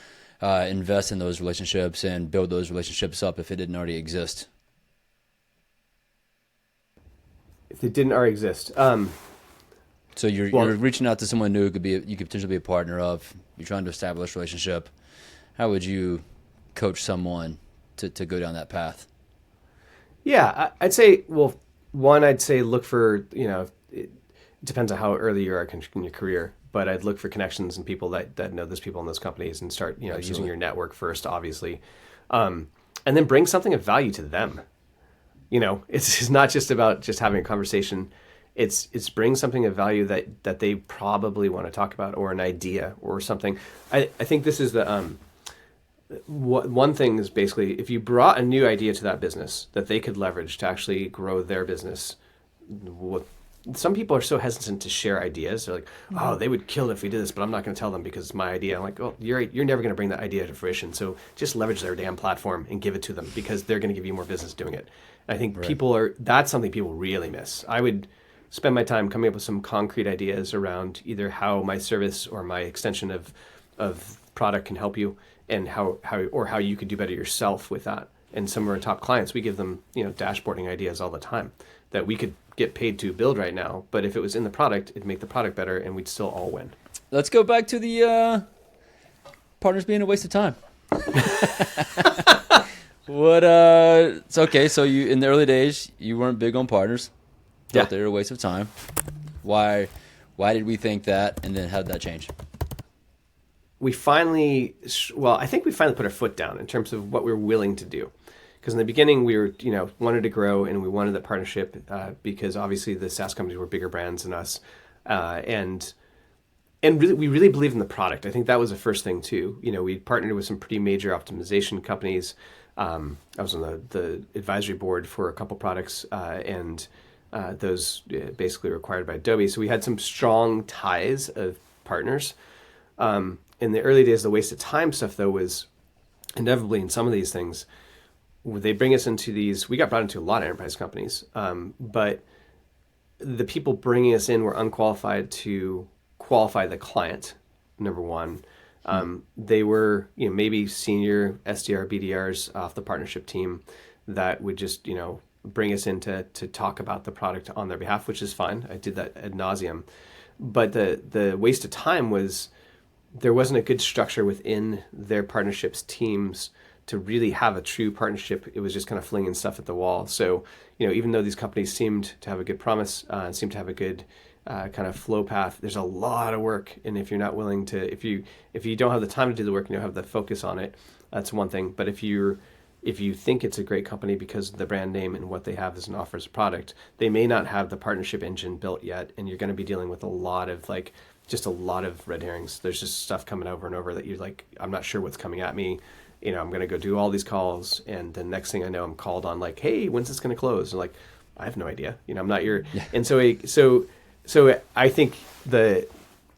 S1: invest in those relationships and build those relationships up if it didn't already exist?
S3: If it didn't already exist,
S1: so you're reaching out to someone new you could potentially be a partner of. You're trying to establish a relationship. How would you coach someone to go down that path?
S3: Yeah, I'd say, well, one, I'd say look for, it depends on how early you are in your career, but I'd look for connections and people that know those people in those companies and start, using your network first, obviously. And then bring something of value to them. It's not just about just having a conversation. It's bring something of value that they probably want to talk about, or an idea or something. I think this is the one thing is basically, if you brought a new idea to that business that they could leverage to actually grow their business. Some people are so hesitant to share ideas. They're like, oh, they would kill it if we did this, but I'm not going to tell them because it's my idea. I'm like, oh, you're never going to bring that idea to fruition. So just leverage their damn platform and give it to them, because they're going to give you more business doing it. And I think that's something people really miss. I would spend my time coming up with some concrete ideas around either how my service or my extension of product can help you, and how you could do better yourself with that. And some of our top clients, we give them, dashboarding ideas all the time that we could get paid to build right now. But if it was in the product, it'd make the product better and we'd still all win.
S1: Let's go back to the partners being a waste of time. It's okay. So you, in the early days, you weren't big on partners. Thought they were a waste of time. Why did we think that? And then how did that change?
S3: I think we finally put our foot down in terms of what we were willing to do. Because in the beginning, we were, wanted to grow, and we wanted that partnership because obviously the SaaS companies were bigger brands than us, and really, we really believed in the product. I think that was the first thing too. We partnered with some pretty major optimization companies. I was on the advisory board for a couple products, and those basically were acquired by Adobe. So we had some strong ties of partners. In the early days, the waste of time stuff, though, was inevitably in some of these things. They bring us into these. We got brought into a lot of enterprise companies, but the people bringing us in were unqualified to qualify the client. Number one, they were maybe senior SDR BDRs off the partnership team that would just bring us in to talk about the product on their behalf, which is fine. I did that ad nauseum, but the waste of time was there wasn't a good structure within their partnerships teams to really have a true partnership. It was just kind of flinging stuff at the wall. So, even though these companies seemed to have a good promise and seemed to have a good kind of flow path, there's a lot of work. And if you're not willing to, if you don't have the time to do the work and you don't have the focus on it, that's one thing. But if you think it's a great company because of the brand name and what they have as an offer as a product, they may not have the partnership engine built yet. And you're going to be dealing with a lot of red herrings. There's just stuff coming over and over that you're like, I'm not sure what's coming at me. I'm going to go do all these calls, and the next thing I know, I'm called on like, hey, when's this going to close? And like, I have no idea. I'm not your. Yeah. And so I think the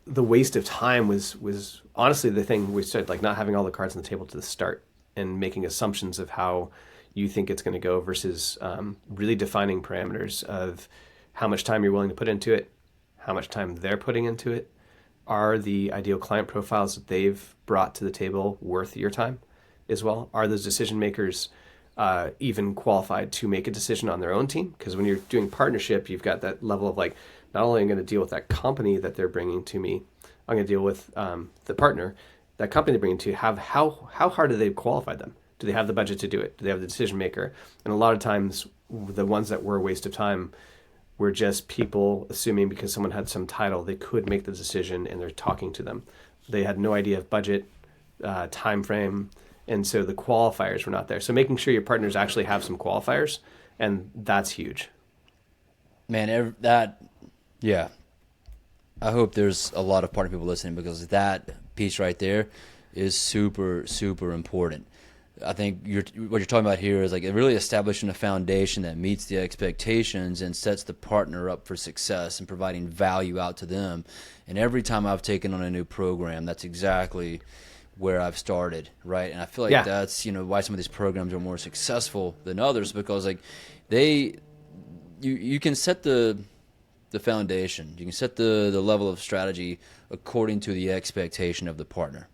S3: waste of time was honestly the thing we started, like not having all the cards on the table to the start and making assumptions of how you think it's going to go versus really defining parameters of how much time you're willing to put into it, how much time they're putting into it. Are the ideal client profiles that they've brought to the table worth your time as well? Are those decision makers even qualified to make a decision on their own team? Because when you're doing partnership, you've got that level of like, not only am I going to deal with that company that they're bringing to me, I'm going to deal with the partner, that company they're bringing to, how hard do they qualify them? Do they have the budget to do it? Do they have the decision maker? And a lot of times, the ones that were a waste of time were just people assuming because someone had some title, they could make the decision, and they're talking to them. They had no idea of budget, time frame, and so the qualifiers were not there. So making sure your partners actually have some qualifiers, and that's huge.
S1: Man, yeah. I hope there's a lot of partner people listening, because that piece right there is super, super important. I think what you're talking about here is like really establishing a foundation that meets the expectations and sets the partner up for success and providing value out to them. And every time I've taken on a new program, that's exactly where I've started, right? And I feel like that's why some of these programs are more successful than others, because like you can set the foundation, you can set the level of strategy according to the expectation of the partner.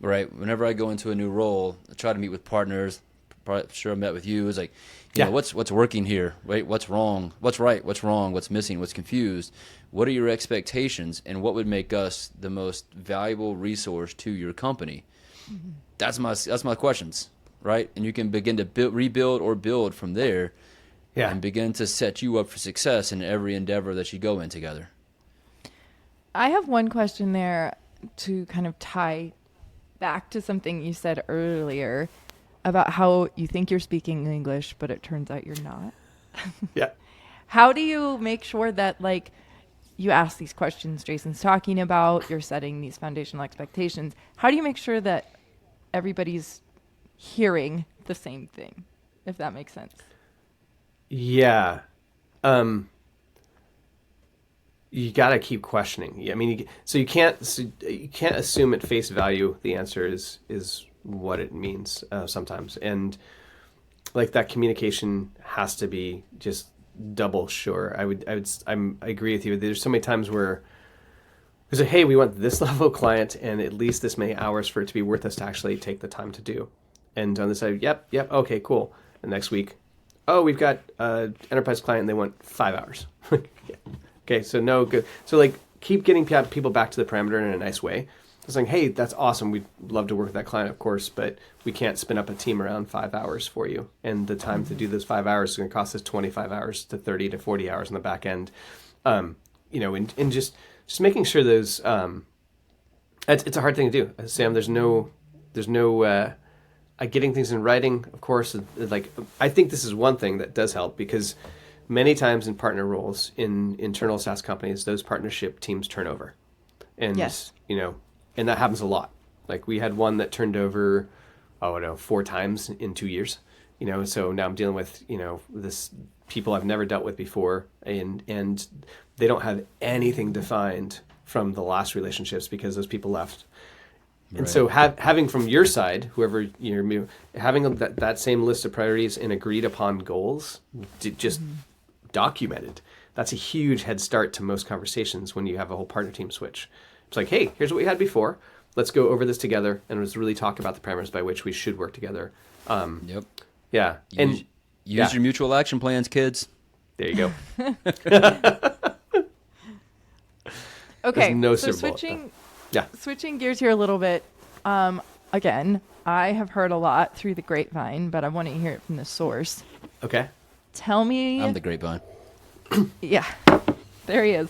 S1: Right. Whenever I go into a new role, I try to meet with partners. Probably sure I met with you. It's like, what's working here? Right? What's wrong? What's right? What's wrong? What's missing? What's confused? What are your expectations? And what would make us the most valuable resource to your company? Mm-hmm. That's my questions. right? And you can begin to rebuild or build from there, and begin to set you up for success in every endeavor that you go in together.
S2: I have one question there to kind of tie back to something you said earlier about how you think you're speaking English, but it turns out you're not.
S3: Yeah.
S2: How do you make sure that, like, you ask these questions Jason's talking about, you're setting these foundational expectations. How do you make sure that everybody's hearing the same thing, if that makes sense?
S3: Yeah. You got to keep questioning. I mean, you can't assume at face value the answer is what it means sometimes. And like that communication has to be just double sure. I agree with you. There's so many times where we say, hey, we want this level of client and at least this many hours for it to be worth us to actually take the time to do. And on the side, yep, okay, cool. And next week, oh, we've got an enterprise client and they want 5 hours. Okay, so no good. So like keep getting people back to the parameter in a nice way. It's like, hey, that's awesome. We'd love to work with that client, of course, but we can't spin up a team around 5 hours for you. And the time to do those 5 hours is going to cost us 25 hours to 30 to 40 hours on the back end. And just making sure those, it's a hard thing to do. Sam, there's no getting things in writing, of course. Like, I think this is one thing that does help because many times in partner roles in internal SaaS companies, those partnership teams turn over. And,
S2: yes.
S3: And that happens a lot. Like we had one that turned over, 4 times in 2 years. So now I'm dealing with, this people I've never dealt with before, and they don't have anything defined from the last relationships because those people left. Right. And so having from your side, whoever having that same list of priorities and agreed upon goals, just documented. That's a huge head start to most conversations when you have a whole partner team switch. It's like, hey, here's what we had before. Let's go over this together and let's really talk about the parameters by which we should work together.
S1: Yep.
S3: Yeah.
S1: Use your mutual action plans, kids.
S3: There you go.
S2: Okay.
S3: No
S2: so switching gears here a little bit. Again, I have heard a lot through the grapevine, but I want to hear it from the source.
S3: Okay.
S2: Tell me.
S1: I'm the grapevine.
S2: Yeah. There he is.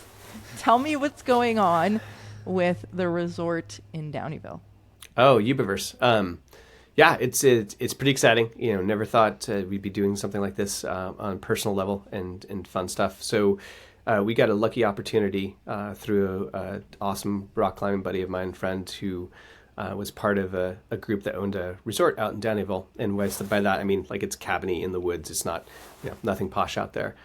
S2: Tell me what's going on with the resort in Downeyville.
S3: Oh, Ubiverse. Yeah, it's pretty exciting. Never thought we'd be doing something like this on a personal level and fun stuff. So we got a lucky opportunity through an awesome rock climbing buddy of mine, friend who was part of a group that owned a resort out in Downeyville. And by that I mean like it's cabiny in the woods. It's not nothing posh out there.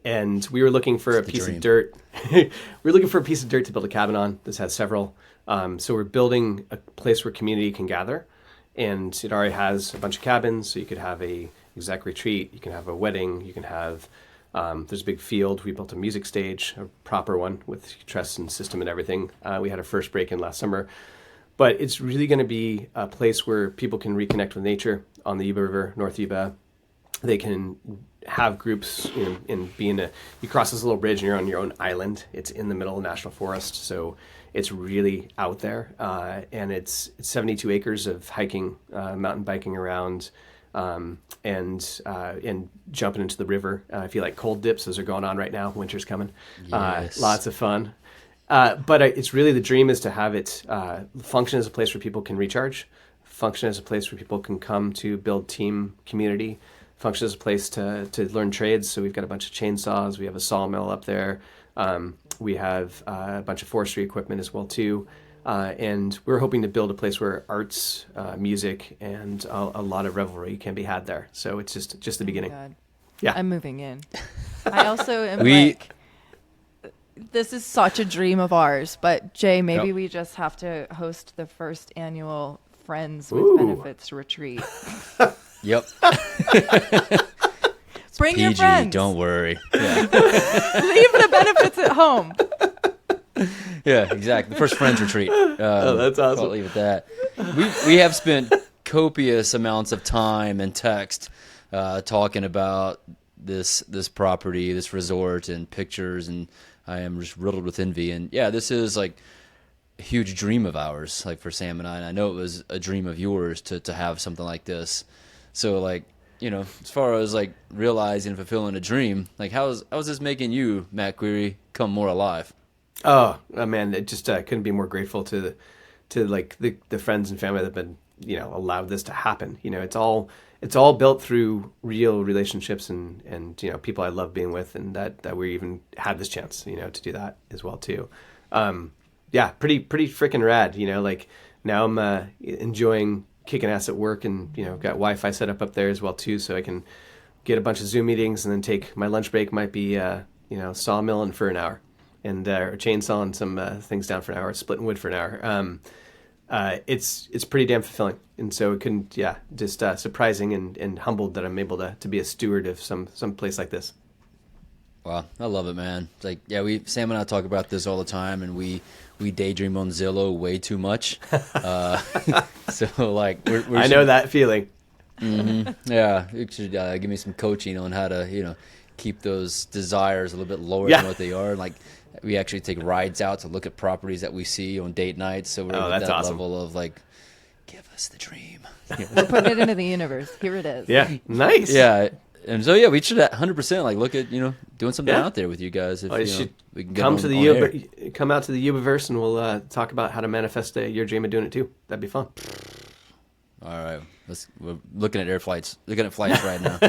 S3: And we were looking for a piece of dirt. We were looking for a piece of dirt to build a cabin on. This has several. So we're building a place where community can gather. And it already has a bunch of cabins. So you could have a exec retreat. You can have a wedding. You can have, there's a big field. We built a music stage, a proper one with truss and system and everything. We had our first break-in last summer. But it's really going to be a place where people can reconnect with nature on the Yuba River, North Yuba. They can have groups and you cross this little bridge and you're on your own island. It's in the middle of national forest, so it's really out there. And it's 72 acres of hiking, mountain biking around, and jumping into the river. If you like cold dips, those are going on right now. Winter's coming.
S1: Yes.
S3: Lots of fun. But it's really the dream is to have it function as a place where people can recharge, function as a place where people can come to build team community, function as a place to learn trades. So we've got a bunch of chainsaws. We have a sawmill up there. We have a bunch of forestry equipment as well too. And we're hoping to build a place where arts, music, and a lot of revelry can be had there. So it's just the beginning.
S2: God.
S3: Yeah.
S2: I'm moving in. I also am this is such a dream of ours, but Jay, maybe we just have to host the first annual Friends with Benefits retreat.
S1: Yep.
S2: Bring
S1: PG,
S2: your friends.
S1: don't worry. Yeah.
S2: Leave the benefits at home.
S1: Yeah, exactly. The first Friends retreat.
S3: That's awesome.
S1: I'll leave it at that. We have spent copious amounts of time and text talking about this property, this resort, and pictures, and I am just riddled with envy. And yeah, this is like a huge dream of ours, like for Sam and I know it was a dream of yours to have something like this. So like, you know, as far as like realizing and fulfilling a dream, like how's this making you, Matt Quirie, come more alive?
S3: Oh man, it just couldn't be more grateful to like the friends and family that have been, you know, allowed this to happen. You know, it's all built through real relationships and you know, people I love being with, and that we even had this chance, you know, to do that as well too. Yeah, pretty freaking rad. You know, like now I'm enjoying kicking ass at work, and you know, got Wi-Fi set up there as well too, so I can get a bunch of Zoom meetings and then take my lunch break. Might be you know, sawmilling for an hour, and or chainsawing some things down for an hour, splitting wood for an hour. It's pretty damn fulfilling, and so it couldn't, just surprising and humbled that I'm able to be a steward of some place like this.
S1: Wow, I love it, man. It's like, yeah, Sam and I talk about this all the time, and we daydream on Zillow way too much. So like,
S3: I know that feeling.
S1: Mm-hmm. Yeah, you should give me some coaching on how to, you know, keep those desires a little bit lower
S3: Yeah.
S1: than what they are. Like, we actually take rides out to look at properties that we see on date nights. So we're at
S3: that's
S1: that
S3: awesome.
S1: level of like, give us the dream.
S2: We're putting it into the universe. Here it is.
S3: Yeah, nice.
S1: Yeah. And so, yeah, we should 100% like look at, you know, doing something out there with you guys. If,
S3: Oh, you
S1: you know,
S3: should
S1: we can get
S3: come
S1: on,
S3: to the come out to the Ubiverse, and we'll talk about how to manifest your dream of doing it too. That'd be fun.
S1: All right. We're looking at flights right now.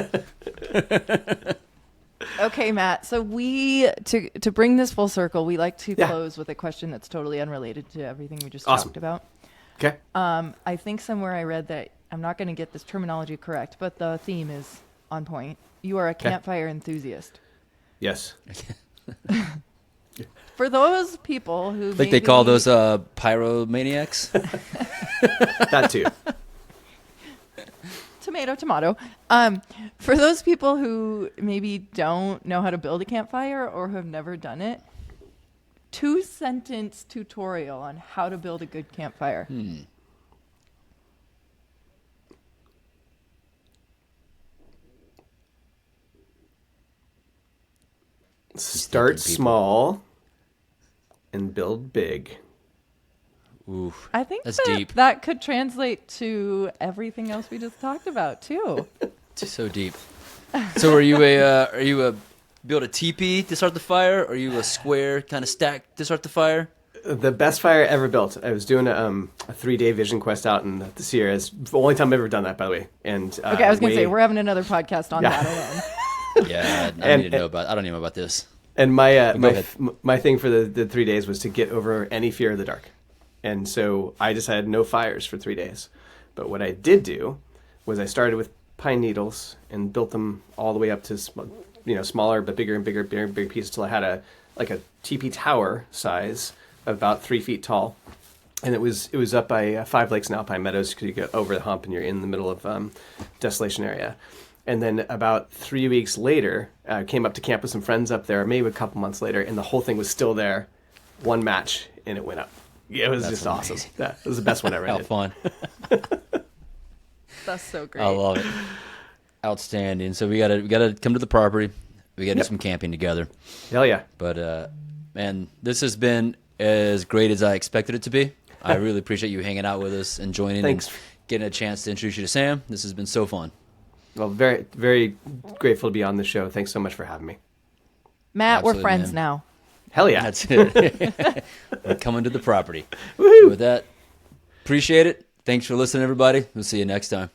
S2: Okay, Matt. So to bring this full circle, we like to close with a question that's totally unrelated to everything we just talked about.
S3: Okay.
S2: I think somewhere I read that, I'm not going to get this terminology correct, but the theme is on point. You are a campfire enthusiast.
S3: Yes.
S2: For those people who
S1: Like they call those pyromaniacs.
S3: That too.
S2: Tomato. For those people who maybe don't know how to build a campfire or who have never done it, 2-sentence tutorial on how to build a good campfire.
S3: Start small and build big.
S1: Ooh,
S2: I think
S1: that's
S2: that
S1: deep.
S2: that could translate to everything else we just talked about too.
S1: So deep. So are you a build a teepee to start the fire, or are you a square kind of stack to start the fire?
S3: The best fire ever built. I was doing a 3-day vision quest out in the Sierras. The only time I've ever done that, by the way. And
S2: Okay, I was going to say, we're having another podcast on that alone.
S1: Yeah, I need to know about. I don't even know about this.
S3: And my
S1: Go ahead.
S3: my thing for the 3 days was to get over any fear of the dark. And so I just had no fires for 3 days. But what I did do was I started with pine needles and built them all the way up to smaller but bigger and bigger pieces till I had a teepee tower size, about 3 feet tall. And it was up by 5 Lakes and Alpine Meadows, because you get over the hump and you're in the middle of desolation area. And then about 3 weeks later, I came up to camp with some friends up there, maybe a couple months later, and the whole thing was still there, one match, and it went up. Yeah, it was
S1: That's
S3: just
S1: amazing.
S3: awesome. Yeah, it was the best one I ever
S1: How
S3: did.
S1: fun.
S2: That's so great.
S1: I love it. Outstanding. So we gotta come to the property. We gotta do some camping together.
S3: Hell yeah.
S1: But man, this has been as great as I expected it to be. I really appreciate you hanging out with us and joining
S3: Thanks.
S1: and getting a chance to introduce you to Sam. This has been so fun.
S3: Well, very, very grateful to be on the show. Thanks so much for having me.
S2: Matt,
S1: Absolutely,
S2: we're friends
S1: man.
S2: now.
S3: Hell yeah.
S1: That's it. We're coming to the property.
S3: Woohoo.
S1: With that, appreciate it. Thanks for listening, everybody. We'll see you next time.